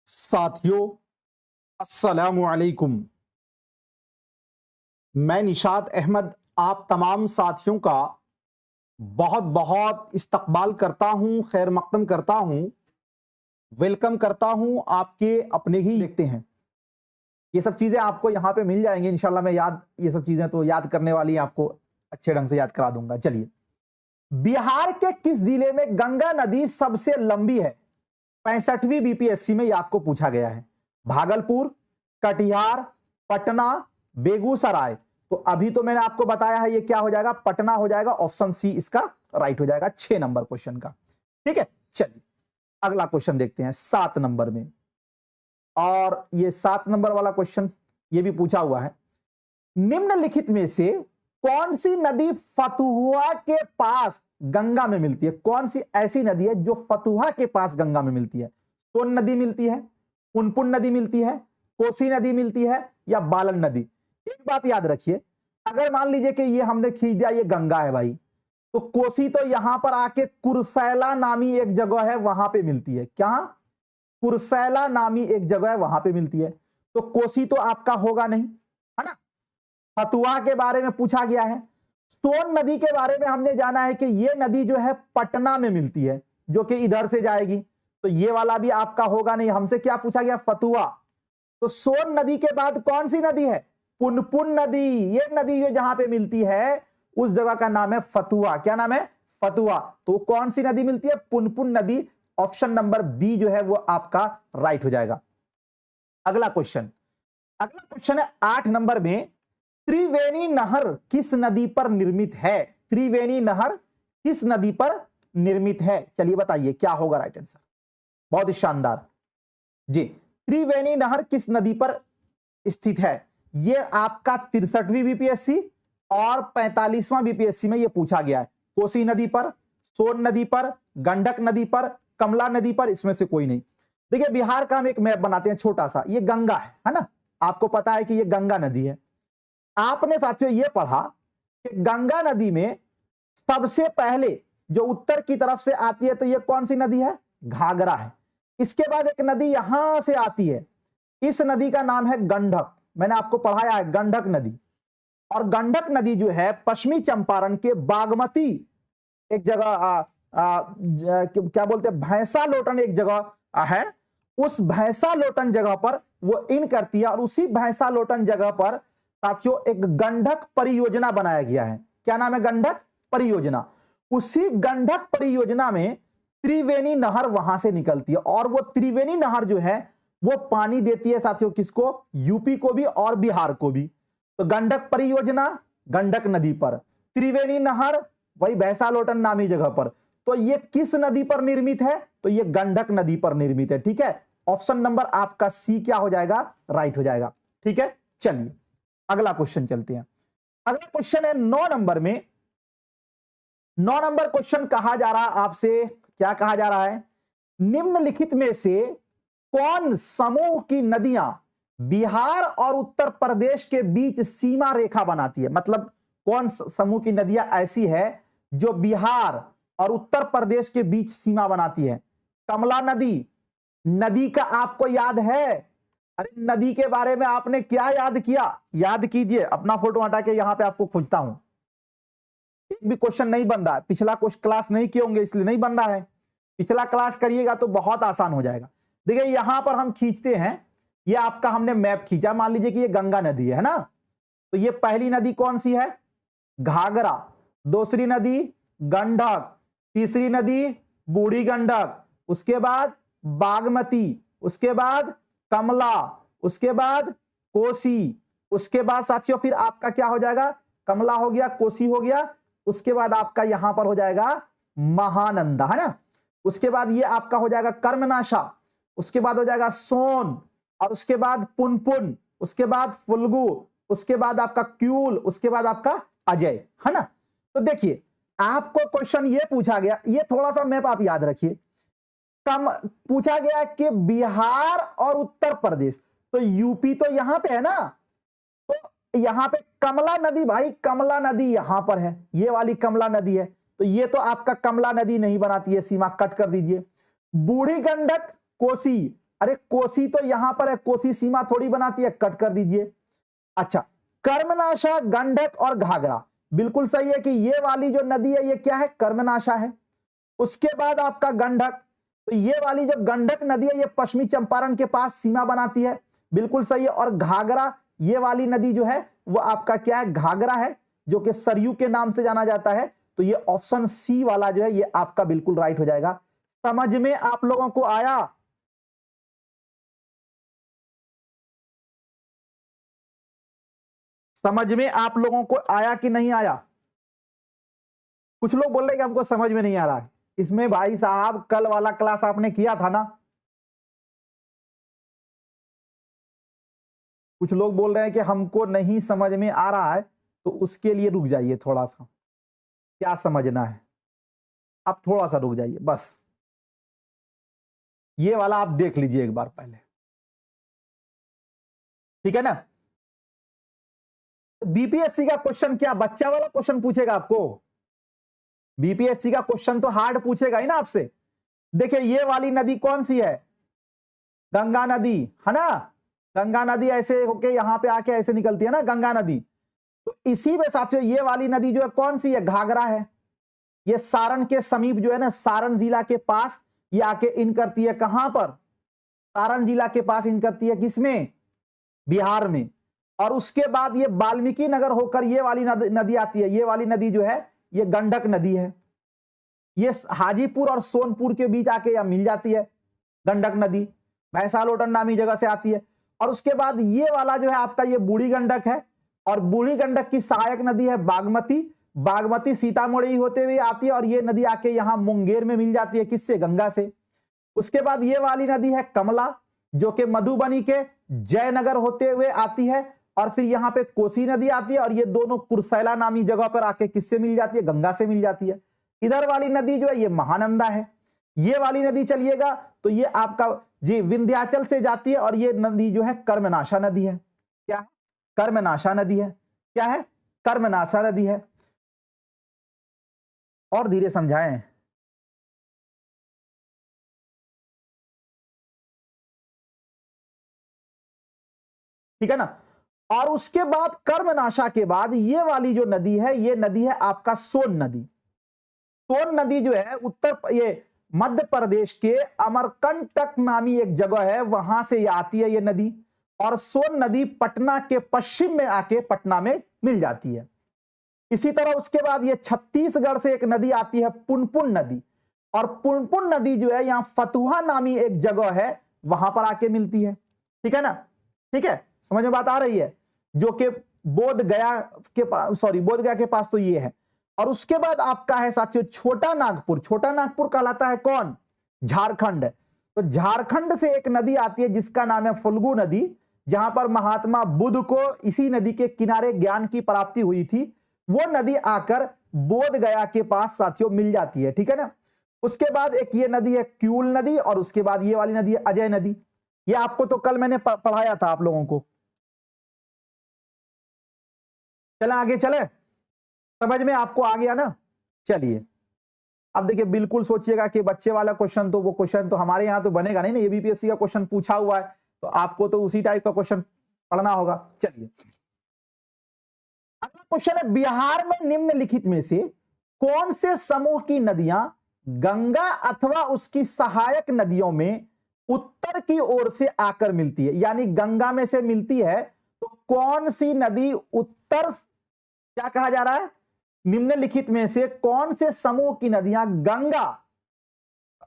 साथियों, अस्सलामु अलैकुम। मैं निशात अहमद आप तमाम साथियों का बहुत बहुत इस्तकबाल करता हूं, खैर मकदम करता हूं, वेलकम करता हूं। आपके अपने ही लिखते हैं, ये सब चीजें आपको यहां पे मिल जाएंगी इंशाल्लाह। मैं ये सब चीजें तो याद करने वाली आपको अच्छे ढंग से याद करा दूंगा। चलिए, बिहार के किस जिले में गंगा नदी सबसे लंबी है? 65वीं बीपीएससी में यह आपको पूछा गया है। भागलपुर, कटिहार, पटना, बेगूसराय। तो अभी तो मैंने आपको बताया है, ये क्या हो जाएगा? पटना हो जाएगा। ऑप्शन सी इसका राइट हो जाएगा 6 नंबर क्वेश्चन का। ठीक है, चलिए अगला क्वेश्चन देखते हैं 7 नंबर में। और ये 7 नंबर वाला क्वेश्चन ये भी पूछा हुआ है, निम्नलिखित में से कौन सी नदी फतुहा के पास गंगा में मिलती है? कौन सी ऐसी नदी है जो फतुहा के पास गंगा में मिलती है? सोन नदी मिलती है, पुनपुन नदी मिलती है, कोसी नदी मिलती है, या बालन नदी? एक बात याद रखिए, अगर मान लीजिए कि ये हमने खींच दिया ये गंगा है भाई, तो कोसी तो यहां पर आके कुरसैला नामी एक जगह है, वहां पे मिलती है। क्या? कुरसैला नामी एक जगह है, वहां पे मिलती है। तो कोसी तो आपका होगा नहीं, है ना। फतुहा के बारे में पूछा गया है। सोन नदी के बारे में हमने जाना है कि यह नदी जो है पटना में मिलती है, जो कि इधर से जाएगी। तो ये वाला भी आपका होगा नहीं। हमसे क्या पूछा गया? फतुहा। तो सोन नदी के बाद कौन सी नदी है? पुनपुन नदी। ये नदी जो जहां पे मिलती है उस जगह का नाम है फतुहा। क्या नाम है? फतुहा। तो कौन सी नदी मिलती है? पुनपुन नदी। ऑप्शन नंबर बी जो है वो आपका राइट हो जाएगा। अगला क्वेश्चन है 8 नंबर में, त्रिवेणी नहर किस नदी पर निर्मित है? त्रिवेणी नहर किस नदी पर निर्मित है? चलिए बताइए क्या होगा राइट आंसर। बहुत ही शानदार जी। त्रिवेणी नहर किस नदी पर स्थित है? यह आपका 63वीं बीपीएससी और 45वां बीपीएससी में यह पूछा गया है। कोसी नदी पर, सोन नदी पर, गंडक नदी पर, कमला नदी पर, इसमें से कोई नहीं। देखिए, बिहार का हम एक मैप बनाते हैं छोटा सा। ये गंगा है ना। आपको पता है कि यह गंगा नदी है। आपने साथियों ये पढ़ा कि गंगा नदी में सबसे पहले जो उत्तर की तरफ से आती है, तो ये कौन सी नदी है? घाघरा है। इसके बाद एक नदी यहां से आती है, इस नदी का नाम है गंडक। मैंने आपको पढ़ाया है गंडक नदी। और गंडक नदी जो है पश्चिमी चंपारण के बागमती एक जगह क्या बोलते हैं, भैंसा लोटन एक जगह है, उस भैंसा लोटन जगह पर वो इन करती है। और उसी भैंसा लोटन जगह पर साथियों एक गंडक परियोजना बनाया गया है। क्या नाम है? गंडक परियोजना। उसी गंडक परियोजना में त्रिवेणी नहर वहां से निकलती है। और वो त्रिवेणी नहर जो है वो पानी देती है साथियों किसको? यूपी को भी और बिहार को भी। तो गंडक परियोजना गंडक नदी पर, त्रिवेणी नहर वही भैंसा लोटन नामी जगह पर। तो ये किस नदी पर निर्मित है? तो ये गंडक नदी पर निर्मित है। ठीक है, ऑप्शन नंबर आपका सी क्या हो जाएगा? राइट हो जाएगा। ठीक है, चलिए अगला क्वेश्चन चलते हैं। अगला क्वेश्चन है 9 नंबर में। 9 नंबर क्वेश्चन कहा जा रहा आपसे, क्या कहा जा रहा है? निम्नलिखित में से कौन समूह की नदियां बिहार और उत्तर प्रदेश के बीच सीमा रेखा बनाती है? मतलब कौन समूह की नदियां ऐसी है जो बिहार और उत्तर प्रदेश के बीच सीमा बनाती है? कमला नदी। नदी का आपको याद है? अरे नदी के बारे में आपने क्या याद किया? याद कीजिए, अपना फोटो हटा के यहां पे आपको खोजता हूं। एक भी क्वेश्चन नहीं बन रहा है। पिछला क्लास नहीं किए होंगे इसलिए नहीं बन रहा है। पिछला क्लास करिएगा तो बहुत आसान हो जाएगा। देखिए यहां पर हम खींचते हैं, ये आपका हमने मैप खींचा। मान लीजिए कि ये गंगा नदी है ना। तो ये पहली नदी कौन सी है? घाघरा। दूसरी नदी गंडक। तीसरी नदी बूढ़ी गंडक। उसके बाद बागमती। उसके बाद कमला। उसके बाद कोसी। उसके बाद साथियों फिर आपका क्या हो जाएगा? कमला हो गया, कोसी हो गया। उसके बाद आपका यहां पर हो जाएगा महानंदा, है ना। उसके बाद ये आपका हो जाएगा कर्मनाशा। उसके बाद हो जाएगा सोन। और उसके बाद पुनपुन। उसके बाद फुल्गु। उसके बाद आपका क्यूल। उसके बाद आपका अजय, है ना। तो देखिए आपको क्वेश्चन ये पूछा गया, ये थोड़ा सा मैप आप याद रखिए। कम पूछा गया कि बिहार और उत्तर प्रदेश, तो यूपी तो यहां पे है ना। तो यहां पे कमला नदी, भाई कमला नदी यहां पर है, ये वाली कमला नदी है। तो ये तो आपका कमला नदी नहीं बनाती है सीमा, कट कर दीजिए। बूढ़ी गंडक, कोसी, अरे कोसी तो यहां पर है, कोसी सीमा थोड़ी बनाती है, कट कर दीजिए। अच्छा, कर्मनाशा, गंडक और घाघरा, बिल्कुल सही है कि ये वाली जो नदी है ये क्या है, कर्मनाशा है। उसके बाद आपका गंडक, तो ये वाली जो गंडक नदी है ये पश्चिमी चंपारण के पास सीमा बनाती है, बिल्कुल सही है। और घाघरा, ये वाली नदी जो है वो आपका क्या है, घाघरा है, जो कि सरयू के नाम से जाना जाता है। तो ये ऑप्शन सी वाला जो है ये आपका बिल्कुल राइट हो जाएगा। समझ में आप लोगों को आया? समझ में आप लोगों को आया कि नहीं आया? कुछ लोग बोल रहे हैं कि हमको समझ में नहीं आ रहा है। इसमें भाई साहब कल वाला क्लास आपने किया था ना, कुछ लोग बोल रहे हैं कि हमको नहीं समझ में आ रहा है, तो उसके लिए रुक जाइए थोड़ा सा। क्या समझना है, आप थोड़ा सा रुक जाइए बस। ये वाला आप देख लीजिए एक बार पहले, ठीक है ना। बीपीएससी का क्वेश्चन क्या बच्चा वाला क्वेश्चन पूछेगा आपको? बीपीएससी का क्वेश्चन तो हार्ड पूछेगा ही ना आपसे। देखिए ये वाली नदी कौन सी है, गंगा नदी है ना। गंगा नदी ऐसे होके यहां पे आके ऐसे निकलती है ना गंगा नदी। तो इसी में साथियों ये वाली नदी जो है कौन सी है, घाघरा है। ये सारण के समीप जो है ना, सारण जिला के पास ये आके इन करती है। कहां पर, सारण जिला के पास इन करती है, किसमें, बिहार में। और उसके बाद ये वाल्मीकि नगर होकर ये वाली नदी आती है। ये वाली नदी जो है ये गंडक नदी है। ये हाजीपुर और सोनपुर के बीच आके यह मिल जाती है, गंडक नदी भैंसालोटन नामी जगह से आती है। और उसके बाद ये वाला जो है आपका ये बूढ़ी गंडक है, और बूढ़ी गंडक की सहायक नदी है बागमती। बागमती सीतामढ़ी होते हुए आती है और ये नदी आके यहां मुंगेर में मिल जाती है, किससे, गंगा से। उसके बाद ये वाली नदी है कमला, जो कि मधुबनी के जयनगर होते हुए आती है, और फिर यहां पे कोसी नदी आती है, और ये दोनों कुरसैला नामी जगह पर आके किससे मिल जाती है, गंगा से मिल जाती है। इधर वाली नदी जो है ये महानंदा है। ये वाली नदी चलिएगा तो ये आपका जी विंध्याचल से जाती है, और ये नदी जो है कर्मनाशा नदी है। क्या है, कर्मनाशा नदी है। क्या है, कर्मनाशा नदी है। और धीरे समझाएं। ठीक है ना। और उसके बाद कर्मनाशा के बाद ये वाली जो नदी है ये नदी है आपका सोन नदी। सोन नदी जो है ये मध्य प्रदेश के अमरकंटक नामी एक जगह है, वहां से ये आती है ये नदी। और सोन नदी पटना के पश्चिम में आके पटना में मिल जाती है। इसी तरह उसके बाद ये छत्तीसगढ़ से एक नदी आती है, पुनपुन नदी। और पुनपुन नदी जो है यहां फतुहा नामी एक जगह है, वहां पर आके मिलती है। ठीक है ना, ठीक है, समझ में बात आ रही है। जो कि बोध गया के पास, सॉरी बोध गया के पास तो ये है। और उसके बाद आपका है साथियों छोटा नागपुर। छोटा नागपुर कहलाता है कौन, झारखंड। तो झारखंड से एक नदी आती है जिसका नाम है फल्गु नदी, जहां पर महात्मा बुद्ध को इसी नदी के किनारे ज्ञान की प्राप्ति हुई थी। वो नदी आकर बोध गया के पास साथियों मिल जाती है। ठीक है ना। उसके बाद एक ये नदी है क्यूल नदी, और उसके बाद ये वाली नदी है अजय नदी। ये आपको तो कल मैंने पढ़ाया था आप लोगों को। चले आगे चले, समझ में आपको आ गया ना। चलिए अब देखिए, बिल्कुल सोचिएगा कि बच्चे वाला क्वेश्चन तो वो क्वेश्चन तो हमारे यहां तो बनेगा नहीं ना, ये बीपीएससी का क्वेश्चन पूछा हुआ है, तो आपको तो उसी टाइप का क्वेश्चन पढ़ना होगा। चलिए अगला क्वेश्चन है, बिहार में निम्नलिखित में से कौन से समूह की नदियां गंगा अथवा उसकी सहायक नदियों में उत्तर की ओर से आकर मिलती है, यानी गंगा में से मिलती है। तो कौन सी नदी उत्तर, क्या कहा जा रहा है, निम्नलिखित में से कौन से समूह की नदियां गंगा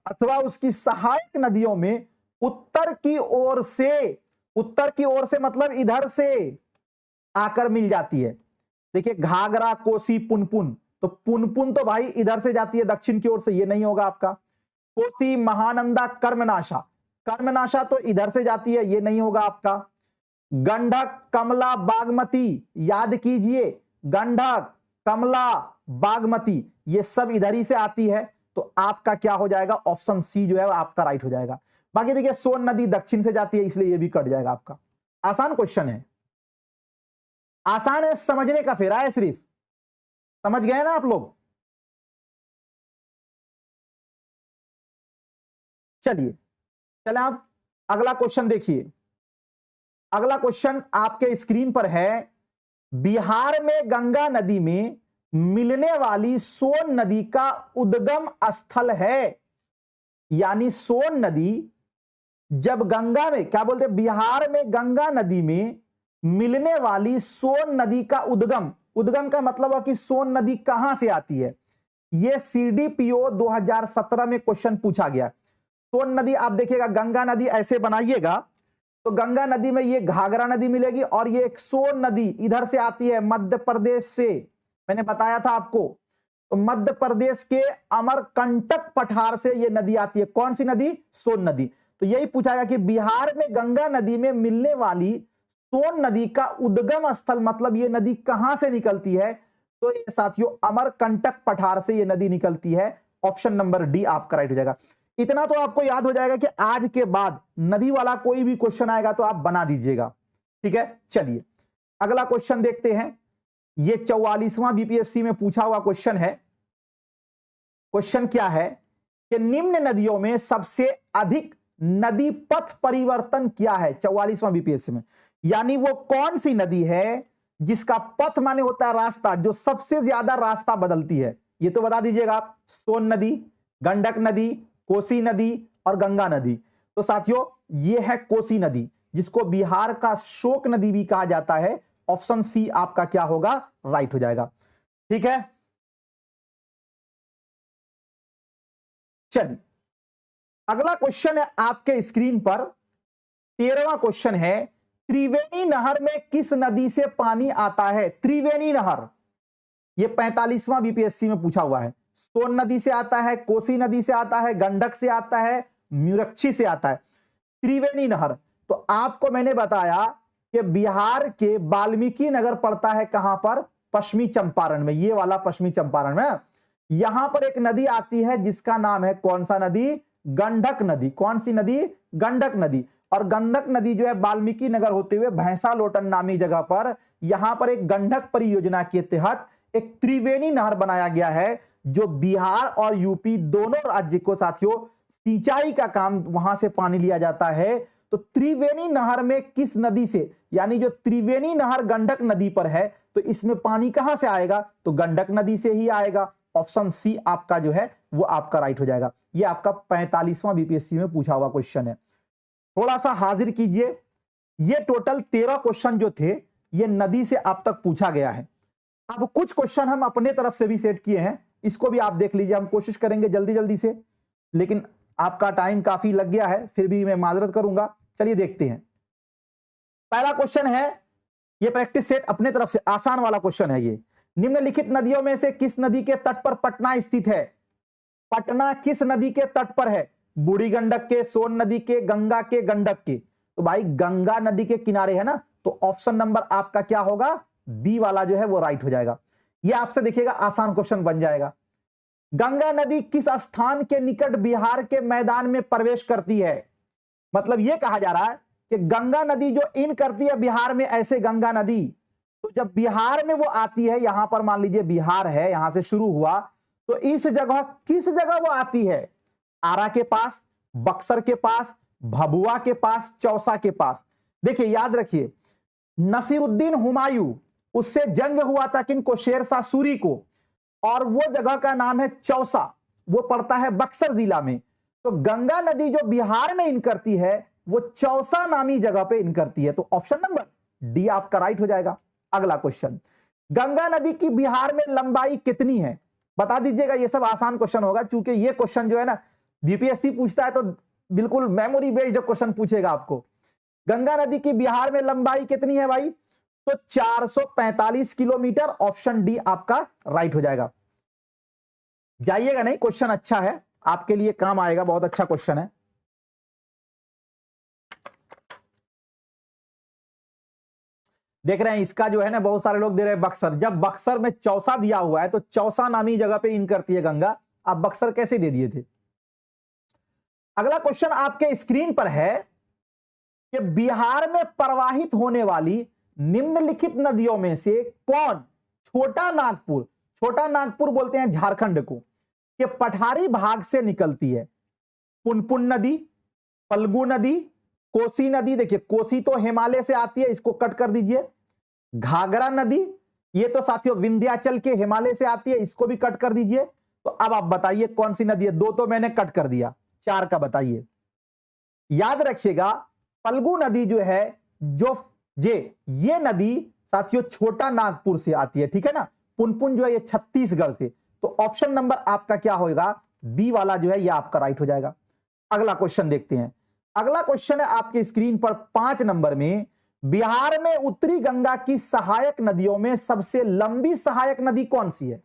अथवा उसकी सहायक नदियों में उत्तर की ओर से, उत्तर की ओर से मतलब इधर से आकर मिल जाती है। देखिए घाघरा, कोसी, पुनपुन, तो पुनपुन तो भाई इधर से जाती है दक्षिण की ओर से, ये नहीं होगा आपका। कोसी, महानंदा, कर्मनाशा, कर्मनाशा तो इधर से जाती है, ये नहीं होगा आपका। गंडक, कमला, बागमती, याद कीजिए गंडक, कमला, बागमती ये सब इधर ही से आती है। तो आपका क्या हो जाएगा, ऑप्शन सी जो है आपका राइट हो जाएगा। बाकी देखिए सोन नदी दक्षिण से जाती है, इसलिए ये भी कट जाएगा आपका। आसान क्वेश्चन है, आसान है, समझने का फेरा है सिर्फ। समझ गए ना आप लोग। चलिए चले आप अगला क्वेश्चन देखिए, अगला क्वेश्चन आपके स्क्रीन पर है। बिहार में गंगा नदी में मिलने वाली सोन नदी का उद्गम स्थल है, यानी सोन नदी जब गंगा में, क्या बोलते हैं, बिहार में गंगा नदी में मिलने वाली सोन नदी का उद्गम, उद्गम का मतलब है कि सोन नदी कहां से आती है। यह सीडीपीओ 2017 में क्वेश्चन पूछा गया। सोन नदी आप देखिएगा, गंगा नदी ऐसे बनाइएगा तो गंगा नदी में ये घाघरा नदी मिलेगी और ये एक सोन नदी इधर से आती है मध्य प्रदेश से, मैंने बताया था आपको। तो मध्य प्रदेश के अमरकंटक पठार से ये नदी आती है। कौन सी नदी? सोन नदी। तो यही पूछा गया कि बिहार में गंगा नदी में मिलने वाली सोन नदी का उद्गम स्थल, मतलब ये नदी कहां से निकलती है? तो ये साथियों अमरकंटक पठार से ये नदी निकलती है। ऑप्शन नंबर डी आपका राइट हो जाएगा। इतना तो आपको याद हो जाएगा कि आज के बाद नदी वाला कोई भी क्वेश्चन आएगा तो आप बना दीजिएगा, ठीक है। चलिए अगला क्वेश्चन देखते हैं। ये 44वां बीपीएससी में पूछा हुआ क्वेश्चन है। क्वेश्चन क्या है कि निम्न नदियों में सबसे अधिक नदी पथ परिवर्तन क्या है? 44वां बीपीएससी में, यानी वो कौन सी नदी है जिसका पथ माने होता है रास्ता, जो सबसे ज्यादा रास्ता बदलती है? ये तो बता दीजिएगा आप। सोन नदी, गंडक नदी, कोसी नदी और गंगा नदी। तो साथियों ये है कोसी नदी, जिसको बिहार का शोक नदी भी कहा जाता है। ऑप्शन सी आपका क्या होगा? राइट हो जाएगा, ठीक है। चलिए अगला क्वेश्चन है आपके स्क्रीन पर। 13वां क्वेश्चन है, त्रिवेणी नहर में किस नदी से पानी आता है? त्रिवेणी नहर, यह 45वां बीपीएससी में पूछा हुआ है। सोन नदी से आता है, कोसी नदी से आता है, गंडक से आता है, म्यूरक्षी से आता है। त्रिवेणी नहर, तो आपको मैंने बताया कि बिहार के वाल्मीकि नगर पड़ता है कहां पर? पश्चिमी चंपारण में। ये वाला पश्चिमी चंपारण में, यहां पर एक नदी आती है जिसका नाम है, कौन सा नदी? गंडक नदी। कौन सी नदी? गंडक नदी। और गंडक नदी जो है वाल्मीकि नगर होते हुए भैंसा लोटन नामी जगह पर, यहां पर एक गंडक परियोजना के तहत एक त्रिवेणी नहर बनाया गया है, जो बिहार और यूपी दोनों राज्य को साथियों सिंचाई का काम, वहां से पानी लिया जाता है। तो त्रिवेणी नहर में किस नदी से, यानी जो त्रिवेणी नहर गंडक नदी पर है, तो इसमें पानी कहां से आएगा? तो गंडक नदी से ही आएगा। ऑप्शन सी आपका जो है वो आपका राइट हो जाएगा। ये आपका 45वां बीपीएससी में पूछा हुआ क्वेश्चन है। थोड़ा सा हाजिर कीजिए, ये टोटल 13 क्वेश्चन जो थे ये नदी से आप तक पूछा गया है। अब कुछ क्वेश्चन हम अपने तरफ से भी सेट किए हैं, इसको भी आप देख लीजिए। हम कोशिश करेंगे जल्दी जल्दी से, लेकिन आपका टाइम काफी लग गया है, फिर भी मैं माजरत करूंगा। चलिए देखते हैं। पहला क्वेश्चन है, ये प्रैक्टिस सेट अपने तरफ से, आसान वाला क्वेश्चन है ये। निम्नलिखित नदियों में से किस नदी के तट पर पटना स्थित है? पटना किस नदी के तट पर है? बूढ़ी गंडक के, सोन नदी के, गंगा के, गंडक के? तो भाई गंगा नदी के किनारे है ना, तो ऑप्शन नंबर आपका क्या होगा? बी वाला जो है वो राइट हो जाएगा। ये आपसे देखिएगा आसान क्वेश्चन बन जाएगा। गंगा नदी किस स्थान के निकट बिहार के मैदान में प्रवेश करती है? मतलब यह कहा जा रहा है कि गंगा नदी जो इन करती है बिहार में, ऐसे गंगा नदी, तो जब बिहार में वो आती है, यहां पर मान लीजिए बिहार है, यहां से शुरू हुआ, तो इस जगह किस जगह वो आती है? आरा के पास, बक्सर के पास, भभुआ के पास, चौसा के पास। देखिए याद रखिए, नसीरुद्दीन हुमायूं, उससे जंग हुआ था किनको? शेरशाह सूरी को, और वो जगह का नाम है चौसा, वो पड़ता है बक्सर जिला में। तो गंगा नदी जो बिहार में इन करती है वो चौसा नामी जगह पे इन करती है। तो ऑप्शन नंबर डी आपका राइट हो जाएगा। अगला क्वेश्चन, गंगा नदी की बिहार में लंबाई कितनी है? बता दीजिएगा। ये सब आसान क्वेश्चन होगा, क्योंकि ये क्वेश्चन जो है ना बीपीएससी पूछता है तो बिल्कुल मेमोरी बेस्ड क्वेश्चन पूछेगा आपको। गंगा नदी की बिहार में लंबाई कितनी है भाई? तो 445 किलोमीटर। ऑप्शन डी आपका राइट हो जाएगा। जाइएगा नहीं, क्वेश्चन अच्छा है, आपके लिए काम आएगा, बहुत अच्छा क्वेश्चन है। देख रहे हैं इसका जो है ना, बहुत सारे लोग दे रहे हैं बक्सर। जब बक्सर में चौसा दिया हुआ है तो चौसा नामी जगह पे इन करती है गंगा, आप बक्सर कैसे दे दिए थे? अगला क्वेश्चन आपके स्क्रीन पर है कि बिहार में प्रवाहित होने वाली निम्नलिखित नदियों में से कौन छोटा नागपुर, छोटा नागपुर बोलते हैं झारखंड को, के पठारी भाग से निकलती है? पुनपुन नदी, फल्गु नदी, कोसी नदी, देखिए कोसी तो हिमालय से आती है, इसको कट कर दीजिए। घाघरा नदी, ये तो साथियों विंध्याचल के हिमालय से आती है, इसको भी कट कर दीजिए। तो अब आप बताइए कौन सी नदी है? दो तो मैंने कट कर दिया, चार का बताइए। याद रखिएगा फल्गु नदी जो है, जो ये नदी साथियों छोटा नागपुर से आती है, ठीक है ना। पुनपुन जो है ये छत्तीसगढ़ से। तो ऑप्शन नंबर आपका क्या होगा? बी वाला जो है ये आपका राइट हो जाएगा। अगला क्वेश्चन देखते हैं। अगला क्वेश्चन है आपके स्क्रीन पर 5 नंबर में, बिहार में उत्तरी गंगा की सहायक नदियों में सबसे लंबी सहायक नदी कौन सी है?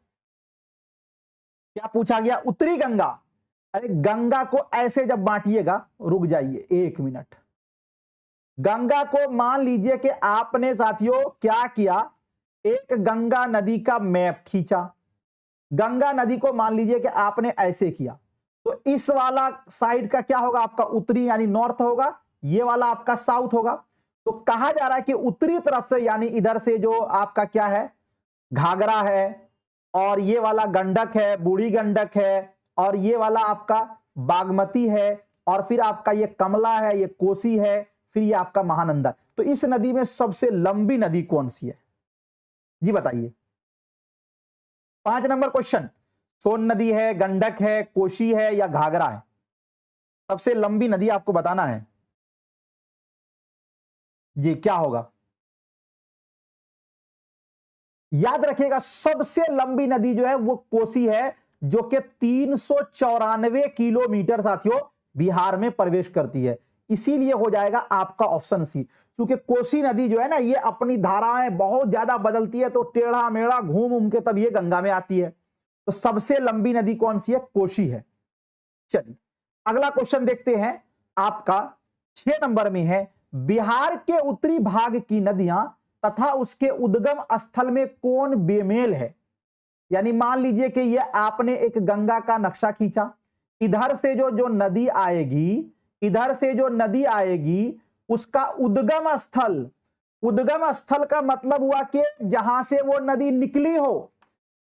क्या पूछा गया? उत्तरी गंगा। अरे गंगा को ऐसे जब बांटिएगा, रुक जाइए 1 मिनट। गंगा को मान लीजिए कि आपने साथियों क्या किया, एक गंगा नदी का मैप खींचा। गंगा नदी को मान लीजिए कि आपने ऐसे किया, तो इस वाला साइड का क्या होगा? आपका उत्तरी यानी नॉर्थ होगा, ये वाला आपका साउथ होगा। तो कहा जा रहा है कि उत्तरी तरफ से यानी इधर से जो आपका क्या है, घाघरा है, और ये वाला गंडक है, बूढ़ी गंडक है, और ये वाला आपका बागमती है, और फिर आपका ये कमला है, ये कोसी है, फिर ये आपका महानंदा। तो इस नदी में सबसे लंबी नदी कौन सी है? जी बताइए। 5 नंबर क्वेश्चन, सोन नदी है, गंडक है, कोशी है, या घाघरा है? सबसे लंबी नदी आपको बताना है जी, क्या होगा? याद रखिएगा सबसे लंबी नदी जो है वो कोसी है, जो कि 394 किलोमीटर साथियों बिहार में प्रवेश करती है। इसीलिए हो जाएगा आपका ऑप्शन सी, क्योंकि कोसी नदी जो है ना, ये अपनी धाराएं बहुत ज्यादा बदलती है, तो टेढ़ा मेढ़ा घूम के तब ये गंगा में आती है। तो सबसे लंबी नदी कौन सी है? कोसी है। चलिए अगला क्वेश्चन देखते हैं, आपका 6 नंबर में है, बिहार के उत्तरी भाग की नदियां तथा उसके उद्गम स्थल में कौन बेमेल है? यानी मान लीजिए कि ये आपने एक गंगा का नक्शा खींचा, इधर से जो नदी आएगी, इधर से जो नदी आएगी उसका उद्गम स्थल का मतलब हुआ कि जहां से वो नदी निकली हो।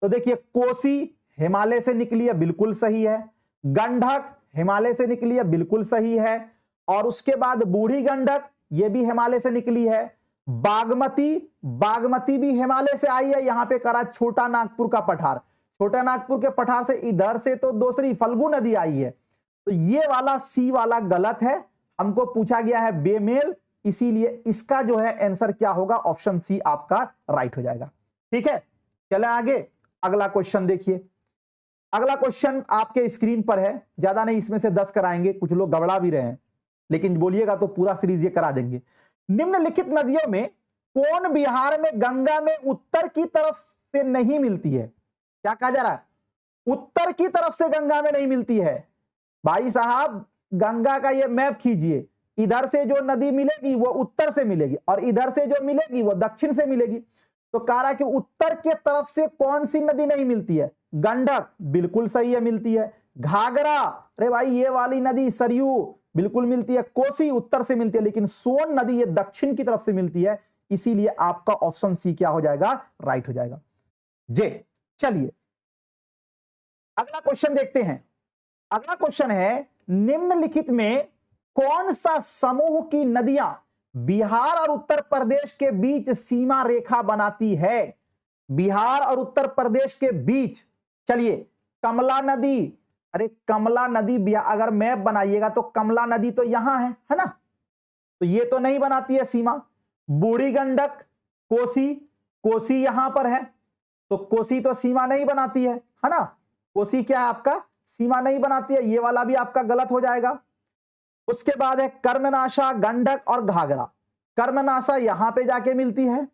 तो देखिए कोसी हिमालय से निकली है, बिल्कुल सही है। गंडक हिमालय से निकली है, बिल्कुल सही है। और उसके बाद बूढ़ी गंडक, ये भी हिमालय से निकली है। बागमती भी हिमालय से आई है। यहां पे करा छोटा नागपुर का पठार, छोटा नागपुर के पठार से इधर से तो दूसरी फल्गु नदी आई है। तो ये वाला सी वाला गलत है, हमको पूछा गया है बेमेल, इसीलिए इसका जो है आंसर क्या होगा? ऑप्शन सी आपका राइट हो जाएगा। ठीक है, चले आगे। अगला क्वेश्चन देखिए। अगला क्वेश्चन आपके स्क्रीन पर है, ज्यादा नहीं, इसमें से 10 कराएंगे, कुछ लोग गबड़ा भी रहे हैं, लेकिन बोलिएगा तो पूरा सीरीज ये करा देंगे। निम्नलिखित नदियों में कौन बिहार में गंगा में उत्तर की तरफ से नहीं मिलती है? क्या कहा जा रहा है? उत्तर की तरफ से गंगा में नहीं मिलती है। भाई साहब गंगा का ये मैप खींचिए, इधर से जो नदी मिलेगी वो उत्तर से मिलेगी, और इधर से जो मिलेगी वो दक्षिण से मिलेगी। तो कह रहा है कि उत्तर के तरफ से कौन सी नदी नहीं मिलती है? गंडक, बिल्कुल सही है, मिलती है। घाघरा, अरे भाई ये वाली नदी सरयू, बिल्कुल मिलती है। कोसी उत्तर से मिलती है, लेकिन सोन नदी ये दक्षिण की तरफ से मिलती है, इसीलिए आपका ऑप्शन सी क्या हो जाएगा? राइट हो जाएगा। जे चलिए अगला क्वेश्चन देखते हैं। अगला क्वेश्चन है, निम्नलिखित में कौन सा समूह की नदियां बिहार और उत्तर प्रदेश के बीच सीमा रेखा बनाती है? बिहार और उत्तर प्रदेश के बीच, चलिए कमला नदी, अरे कमला नदी अगर मैप बनाइएगा तो कमला नदी तो यहां है ना, तो ये तो नहीं बनाती है सीमा। बूढ़ी गंडक, कोसी यहां पर है, तो कोसी तो सीमा नहीं बनाती है ना। कोसी क्या है आपका? सीमा नहीं बनाती है, ये वाला भी आपका गलत हो जाएगा। उसके बाद है कर्मनाशा, गंडक और घाघरा। कर्मनाशा यहां पे जाके मिलती है,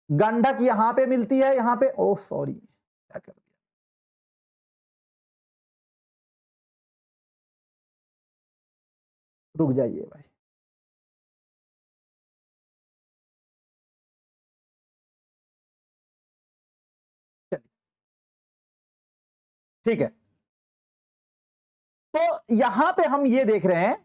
गंडक यहां पे मिलती है, यहां पे, ओह सॉरी क्या कर दिया, रुक जाइए भाई। चलिए ठीक है, तो यहां पे हम ये देख रहे हैं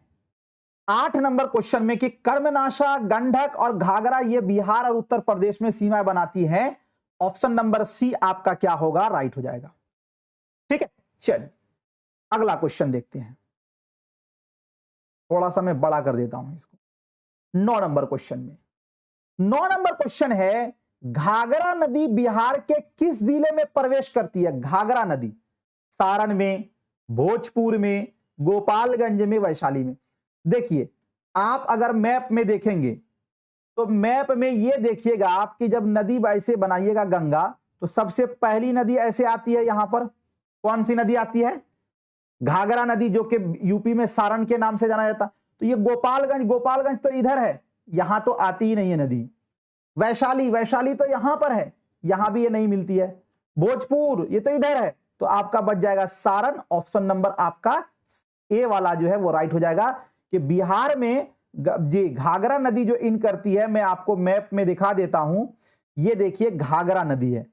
8 नंबर क्वेश्चन में कि कर्मनाशा, गंडक और घाघरा ये बिहार और उत्तर प्रदेश में सीमा बनाती हैं। ऑप्शन नंबर सी आपका क्या होगा? राइट हो जाएगा। ठीक है, चलिए अगला क्वेश्चन देखते हैं। थोड़ा सा मैं बड़ा कर देता हूं इसको। 9 नंबर क्वेश्चन में। 9 नंबर क्वेश्चन है, घाघरा नदी बिहार के किस जिले में प्रवेश करती है? घाघरा नदी सारण में, भोजपुर में, गोपालगंज में, वैशाली में। देखिए, आप अगर मैप में देखेंगे तो मैप में ये देखिएगा आप कि जब नदी ऐसे बनाइएगा गंगा, तो सबसे पहली नदी ऐसे आती है यहां पर। कौन सी नदी आती है? घाघरा नदी, जो कि यूपी में सारण के नाम से जाना जाता। तो ये गोपालगंज तो इधर है, यहां तो आती ही नहीं है नदी। वैशाली तो यहां पर है, यहां भी ये नहीं मिलती है। भोजपुर ये तो इधर है, तो आपका बच जाएगा सारण। ऑप्शन नंबर आपका ए वाला जो है वो राइट हो जाएगा कि बिहार में जी घाघरा नदी जो इन करती है, मैं आपको मैप में दिखा देता हूं। ये देखिए घाघरा नदी है,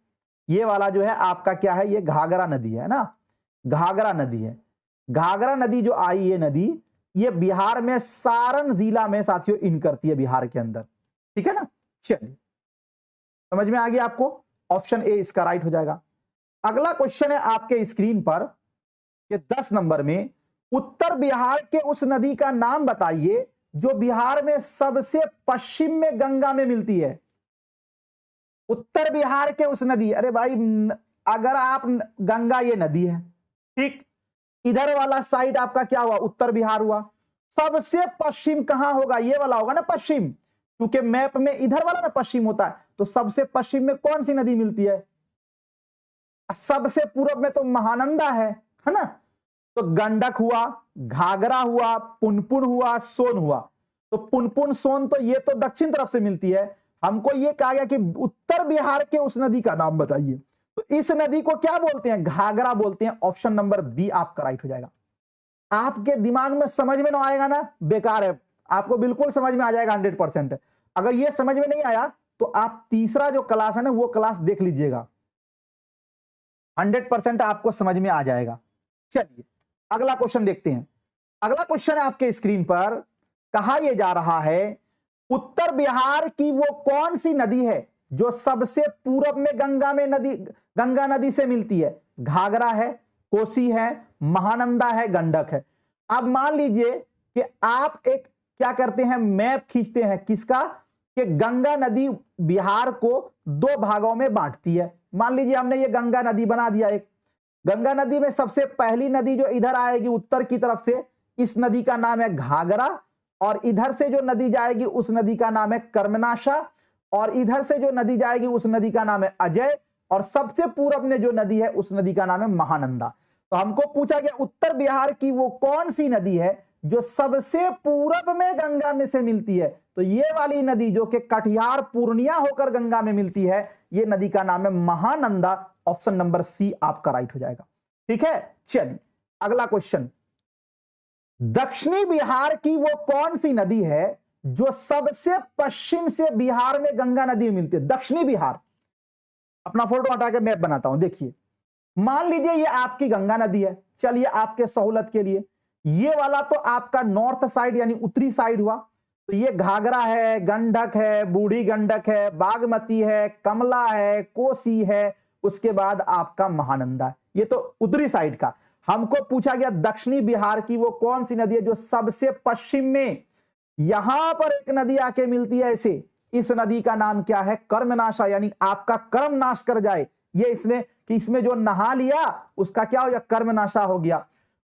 ये वाला जो है आपका क्या है, ये घाघरा नदी है ना, घाघरा नदी है। घाघरा नदी जो आई ये नदी, ये बिहार में सारण जिला में साथियों इन करती है, बिहार के अंदर। ठीक है ना, चलिए समझ में आ गया आपको। ऑप्शन ए इसका राइट हो जाएगा। अगला क्वेश्चन है आपके स्क्रीन पर, ये 10 नंबर में, उत्तर बिहार के उस नदी का नाम बताइए जो बिहार में सबसे पश्चिम में गंगा में मिलती है। उत्तर बिहार के उस नदी, अरे भाई अगर आप गंगा ये नदी है, ठीक, इधर वाला साइड आपका क्या हुआ, उत्तर बिहार हुआ। सबसे पश्चिम कहां होगा, ये वाला होगा ना पश्चिम, क्योंकि मैप में इधर वाला ना पश्चिम होता है। तो सबसे पश्चिम में कौन सी नदी मिलती है? सबसे पूर्व में तो महानंदा है ना। तो गंडक हुआ, घाघरा हुआ, पुनपुन हुआ, सोन हुआ। तो पुनपुन सोन तो ये तो दक्षिण तरफ से मिलती है। हमको ये कहा गया कि उत्तर बिहार के उस नदी का नाम बताइए, तो इस नदी को क्या बोलते हैं? घाघरा बोलते हैं। ऑप्शन नंबर बी आपका राइट हो जाएगा। आपके दिमाग में समझ में ना आएगा ना, बेकार है, आपको बिल्कुल समझ में आ जाएगा 100%। अगर ये समझ में नहीं आया तो आप तीसरा जो क्लास है ना वो क्लास देख लीजिएगा, 100% आपको समझ में आ जाएगा। चलिए अगला क्वेश्चन देखते हैं। अगला क्वेश्चन है आपके स्क्रीन पर, कहा यह जा रहा है, उत्तर बिहार की वो कौन सी नदी है जो सबसे पूर्व में गंगा नदी से मिलती है? घाघरा है, कोसी है, महानंदा है, गंडक है। अब मान लीजिए कि आप एक क्या करते हैं, मैप खींचते हैं किसका, कि गंगा नदी बिहार को 2 भागों में बांटती है। मान लीजिए हमने ये गंगा नदी बना दिया एक। गंगा नदी में सबसे पहली नदी जो इधर आएगी उत्तर की तरफ से, इस नदी का नाम है घाघरा, और इधर से जो नदी जाएगी उस नदी का नाम है कर्मनाशा, और इधर से जो नदी जाएगी उस नदी का नाम है अजय, और सबसे पूर्व में जो नदी है उस नदी का नाम है महानंदा। तो हमको पूछा गया उत्तर बिहार की वो कौन सी नदी है जो सबसे पूर्व में गंगा में से मिलती है? तो ये वाली नदी जो कि कटिहार पूर्णिया होकर गंगा में मिलती है, ये नदी का नाम है महानंदा। ऑप्शन नंबर सी आपका राइट हो जाएगा। ठीक है, चलिए अगला क्वेश्चन, दक्षिणी बिहार की वो कौन सी नदी है जो सबसे पश्चिम से बिहार में गंगा नदी मिलती है? दक्षिणी बिहार, अपना फोटो हटा के मैप बनाता हूं, देखिए मान लीजिए ये आपकी गंगा नदी है। चलिए आपके सहूलत के लिए ये वाला तो आपका नॉर्थ साइड यानी उत्तरी साइड हुआ। तो ये घाघरा है, गंडक है, बूढ़ी गंडक है, बागमती है, कमला है, कोसी है, उसके बाद आपका महानंदा। ये तो उत्तरी साइड का। हमको पूछा गया दक्षिणी बिहार की वो कौन सी नदी है जो सबसे पश्चिम में, यहां पर एक नदी आके मिलती है ऐसे, इस नदी का नाम क्या है? कर्मनाशा, यानी आपका कर्म नाश कर जाए। ये इसमें कि इसमें जो नहा लिया उसका क्या हो गया? कर्मनाशा हो गया।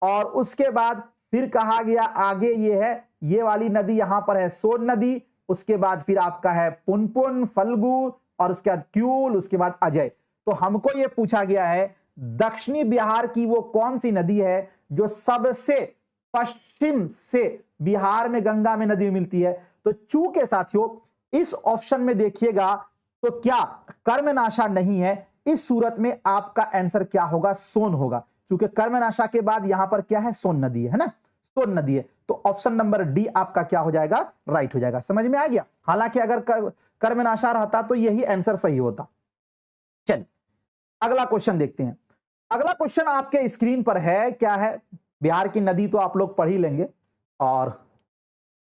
और उसके बाद फिर कहा गया आगे ये है, ये वाली नदी यहां पर है सोन नदी, उसके बाद फिर आपका है पुनपुन, फल्गु, और उसके बाद क्यूल, उसके बाद अजय। तो हमको ये पूछा गया है दक्षिणी बिहार की वो कौन सी नदी है जो सबसे पश्चिम से बिहार में गंगा में नदी मिलती है? तो चूंकि साथियों इस ऑप्शन में देखिएगा तो क्या कर्मनाशा नहीं है, इस सूरत में आपका आंसर क्या होगा? सोन होगा, क्योंकि कर्मनाशा के बाद यहां पर क्या है? सोन नदी है ना, सोन नदी है। तो ऑप्शन नंबर डी आपका क्या हो जाएगा? राइट हो जाएगा। समझ में आ गया? हालांकि अगर कर्मनाशा रहता तो यही आंसर सही होता। चलिए अगला क्वेश्चन देखते हैं। अगला क्वेश्चन आपके स्क्रीन पर है, क्या है? बिहार की नदी तो आप लोग पढ़ ही लेंगे, और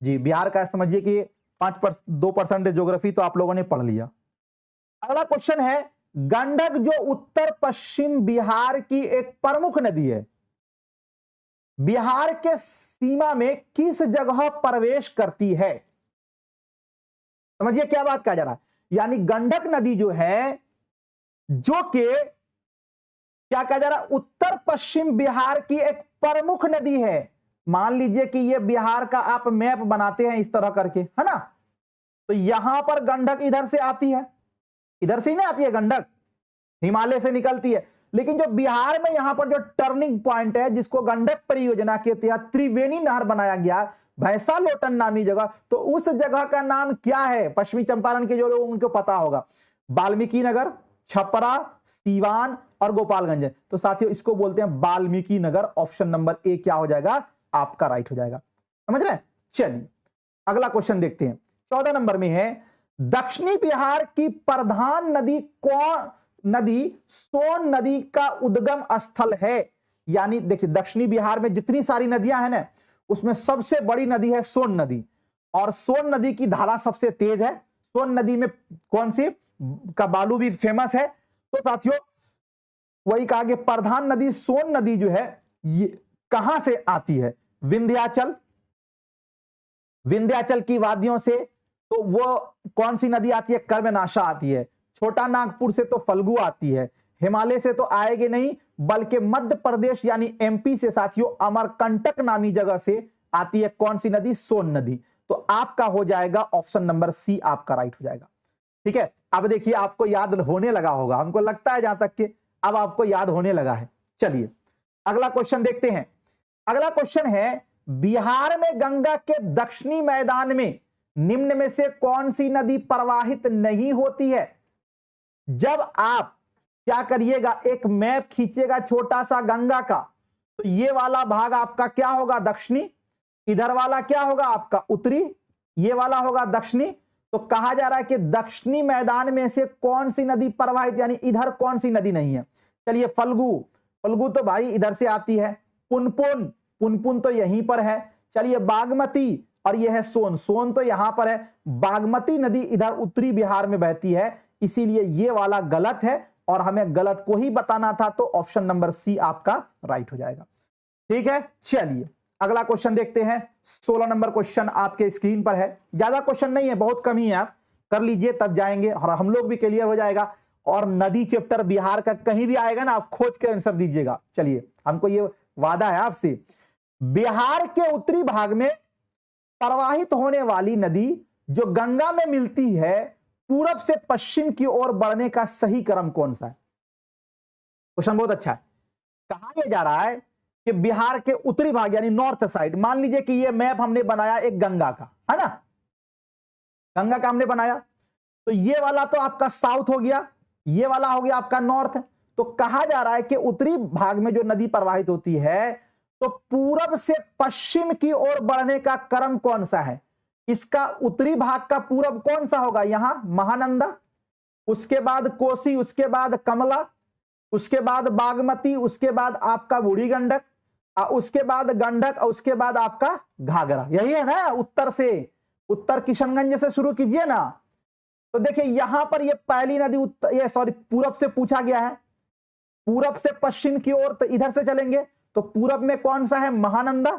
जी बिहार का समझिए कि 2% ज्योग्राफी तो आप लोगों ने पढ़ लिया। अगला क्वेश्चन है, गंडक जो उत्तर पश्चिम बिहार की एक प्रमुख नदी है, बिहार के सीमा में किस जगह प्रवेश करती है? समझिए क्या बात कहा जा रहा है, यानी गंडक नदी जो है, जो कि क्या कहा जा रहा है, उत्तर पश्चिम बिहार की एक प्रमुख नदी है। मान लीजिए कि ये बिहार का आप मैप बनाते हैं इस तरह करके, है ना, तो यहां पर गंडक इधर से आती है, इधर से ही ना आती है गंडक, हिमालय से निकलती है। लेकिन जो बिहार में यहां पर जो टर्निंग पॉइंट है, जिसको गंडक परियोजना के तहत त्रिवेणी नहर बनाया गया, भैंसा लोटन नामी जगह, तो उस जगह का नाम क्या है? पश्चिमी चंपारण के जो लोग उनको पता होगा, वाल्मीकि नगर, छपरा, सीवान और गोपालगंज। तो साथियों इसको बोलते हैं Valmiki Nagar. Option number A क्या हो जाएगा? आपका राइट हो जाएगा। समझ रहे हैं? चलिए अगला क्वेश्चन देखते हैं। 14 नंबर में है, दक्षिणी बिहार की प्रधान नदी कौन नदी सोन नदी का उद्गम स्थल है? यानी देखिए दक्षिणी बिहार में जितनी सारी नदियां हैं ना, उसमें सबसे बड़ी नदी है सोन नदी, और सोन नदी की धारा सबसे तेज है। सोन नदी में कौन सी का बालू भी फेमस है। तो साथियों वही कहा कि प्रधान नदी सोन नदी जो है ये कहां से आती है? विंध्याचल, विंध्याचल की वादियों से। तो वो कौन सी नदी आती है? कर्मनाशा आती है। छोटा नागपुर से तो फल्गु आती है। हिमालय से तो आएगी नहीं, बल्कि मध्य प्रदेश यानी एमपी से साथियों अमरकंटक नामी जगह से आती है कौन सी नदी? सोन नदी। तो आपका हो जाएगा ऑप्शन नंबर सी, आपका राइट हो जाएगा। ठीक है, अब देखिए आपको याद होने लगा होगा, हमको लगता है जहां तक कि अब आपको याद होने लगा है। चलिए अगला क्वेश्चन देखते हैं। अगला क्वेश्चन है, बिहार में गंगा के दक्षिणी मैदान में निम्न में से कौन सी नदी प्रवाहित नहीं होती है? जब आप क्या करिएगा, एक मैप खींचिएगा छोटा सा गंगा का, तो ये वाला भाग आपका क्या होगा? दक्षिणी। इधर वाला क्या होगा आपका? उत्तरी। ये वाला होगा दक्षिणी। तो कहा जा रहा है कि दक्षिणी मैदान में से कौन सी नदी प्रवाहित, यानी इधर कौन सी नदी नहीं है? चलिए फल्गु, फल्गु तो भाई इधर से आती है। पुनपुन, पुनपुन तो यहीं पर है। चलिए बागमती, और यह है सोन, सोन तो यहां पर है। बागमती नदी इधर उत्तरी बिहार में बहती है, इसीलिए ये वाला गलत है और हमें गलत को ही बताना था। तो ऑप्शन नंबर सी आपका राइट हो जाएगा। ठीक है, चलिए अगला क्वेश्चन देखते हैं। 16 नंबर क्वेश्चन आपके स्क्रीन पर है। ज्यादा क्वेश्चन नहीं है, बहुत कम ही है, आप कर लीजिए तब जाएंगे और हम लोग भी क्लियर हो जाएगा। और नदी चैप्टर बिहार का कहीं भी आएगा ना, आप खोज कर आंसर दीजिएगा। चलिए हमको ये वादा है आपसे। बिहार के उत्तरी भाग में प्रवाहित होने वाली नदी जो गंगा में मिलती है, पूरब से पश्चिम की ओर बढ़ने का सही क्रम कौन सा है? क्वेश्चन बहुत अच्छा है। कहा यह जा रहा है कि बिहार के उत्तरी भाग यानी नॉर्थ साइड, मान लीजिए कि यह मैप हमने बनाया एक गंगा का, है ना, गंगा का हमने बनाया, तो ये वाला तो आपका साउथ हो गया, ये वाला हो गया आपका नॉर्थ। तो कहा जा रहा है कि उत्तरी भाग में जो नदी प्रवाहित होती है, तो पूरब से पश्चिम की ओर बढ़ने का क्रम कौन सा है? इसका उत्तरी भाग का पूरब कौन सा होगा? यहां महानंदा, उसके बाद कोसी, उसके बाद कमला, उसके बाद बागमती, उसके बाद आपका बूढ़ी गंडक, उसके बाद गंडक, और उसके बाद आपका घाघरा। यही है ना? उत्तर से, उत्तर किशनगंज से शुरू कीजिए ना। तो देखिए यहां पर ये पहली नदी ये सॉरी पूरब से पूछा गया है, पूरब से पश्चिम की ओर, तो इधर से चलेंगे तो पूरब में कौन सा है? महानंदा।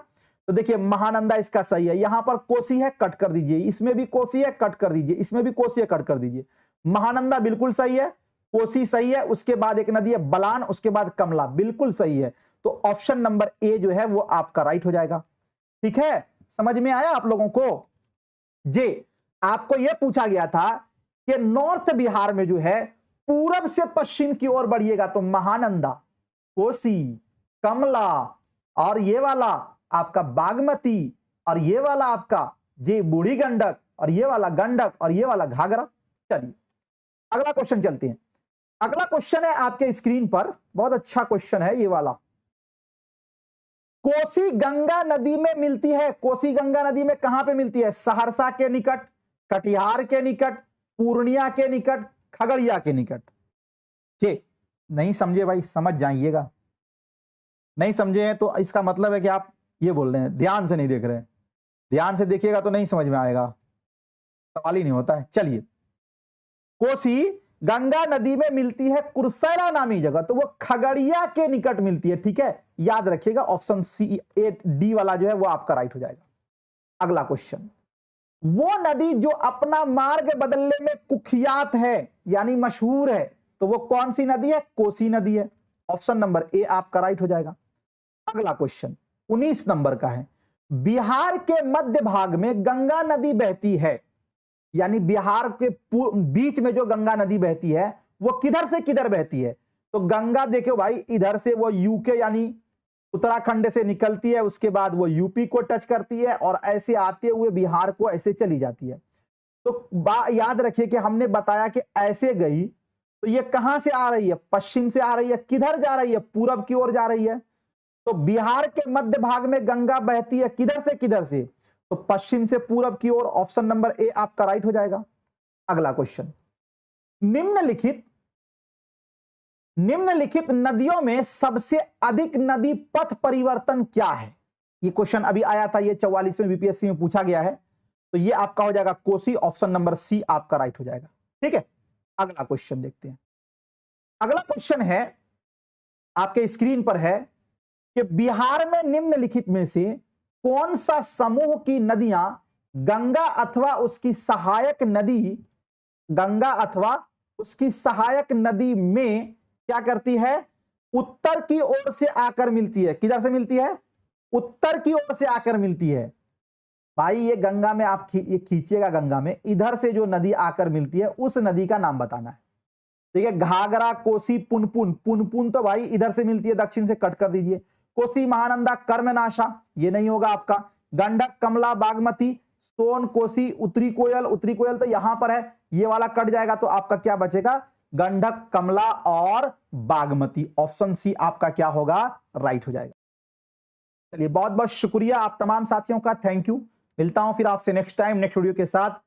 तो देखिए महानंदा इसका सही है। यहां पर कोसी है, कट कर दीजिए। इसमें भी कोसी है, कट कर दीजिए। इसमें भी कोसी है, कट कर दीजिए। महानंदा बिल्कुल सही है, कोसी सही है, उसके बाद एक नदी है बलान, उसके बाद कमला, बिल्कुल सही है। तो ऑप्शन नंबर ए जो है वो आपका राइट हो जाएगा। ठीक है, समझ में आया आप लोगों को? जी, आपको यह पूछा गया था कि नॉर्थ बिहार में जो है पूरब से पश्चिम की ओर बढ़िएगा तो महानंदा, कोसी, कमला, और ये वाला आपका बागमती, और ये वाला आपका जी बूढ़ी गंडक, और ये वाला गंडक, और ये वाला घाघरा। चलिए अगला क्वेश्चन चलते हैं। अगला क्वेश्चन है आपके स्क्रीन पर, बहुत अच्छा क्वेश्चन है ये वाला। कोसी गंगा नदी में मिलती है, कोसी गंगा नदी में कहां पे मिलती है? सहरसा के निकट, कटिहार के निकट, पूर्णिया के निकट, खगड़िया के निकट। जी नहीं समझे भाई, समझ जाइएगा। नहीं समझे हैं तो इसका मतलब है कि आप ये बोल रहे हैं ध्यान से नहीं देख रहे हैं। ध्यान से देखिएगा तो नहीं समझ में आएगा, सवाल ही नहीं होता है। चलिए, कोसी गंगा नदी में मिलती है कुरसेला नामी जगह, तो वो खगड़िया के निकट मिलती है। ठीक है, याद रखिएगा ऑप्शन सी ए डी वाला जो है वो आपका राइट हो जाएगा। अगला क्वेश्चन, वो नदी जो अपना मार्ग बदलने में कुख्यात है यानी मशहूर है, तो वो कौन सी नदी है? कोसी नदी है। ऑप्शन नंबर ए आपका राइट हो जाएगा। अगला क्वेश्चन 19 नंबर का है, बिहार के मध्य भाग में गंगा नदी बहती है, यानी बिहार के बीच में जो गंगा नदी बहती है वो किधर से किधर बहती है? तो गंगा देखो भाई, इधर से वो यूके यानी उत्तराखंड से निकलती है, उसके बाद वो यूपी को टच करती है और ऐसे आते हुए बिहार को ऐसे चली जाती है। तो याद रखिए कि हमने बताया कि ऐसे गई तो ये कहां से आ रही है? पश्चिम से आ रही है। किधर जा रही है? पूरब की ओर जा रही है। तो बिहार के मध्य भाग में गंगा बहती है किधर से किधर से? तो पश्चिम से पूरब की ओर। ऑप्शन नंबर ए आपका राइट हो जाएगा। अगला क्वेश्चन, निम्नलिखित नदियों में सबसे अधिक नदी पथ परिवर्तन क्या है? ये क्वेश्चन अभी आया था, ये 44वें बीपीएससी में पूछा गया है। तो ये आपका हो जाएगा कोसी। ऑप्शन नंबर सी आपका राइट हो जाएगा। ठीक है, अगला क्वेश्चन देखते हैं। अगला क्वेश्चन है आपके स्क्रीन पर है कि बिहार में निम्नलिखित में से कौन सा समूह की नदियां गंगा अथवा उसकी सहायक नदी में क्या करती है? उत्तर की ओर से आकर मिलती है। किधर से मिलती है? उत्तर की ओर से आकर मिलती है। भाई ये गंगा में आप ये खींचिएगा, गंगा में इधर से जो नदी आकर मिलती है उस नदी का नाम बताना है। ठीक है, घाघरा, कोसी, पुनपुन तो भाई इधर से मिलती है, दक्षिण से कट कर दीजिए। कोसी, महानंदा, कर्मनाशा ये नहीं होगा आपका। गंडक, कमला, बागमती, सोन, कोसी, उत्तरी कोयल तो यहां पर है, ये वाला कट जाएगा। तो आपका क्या बचेगा? गंडक, कमला और बागमती। ऑप्शन सी आपका क्या होगा? राइट हो जाएगा। चलिए, बहुत बहुत शुक्रिया आप तमाम साथियों का, थैंक यू। मिलता हूं फिर आपसे नेक्स्ट टाइम नेक्स्ट वीडियो के साथ।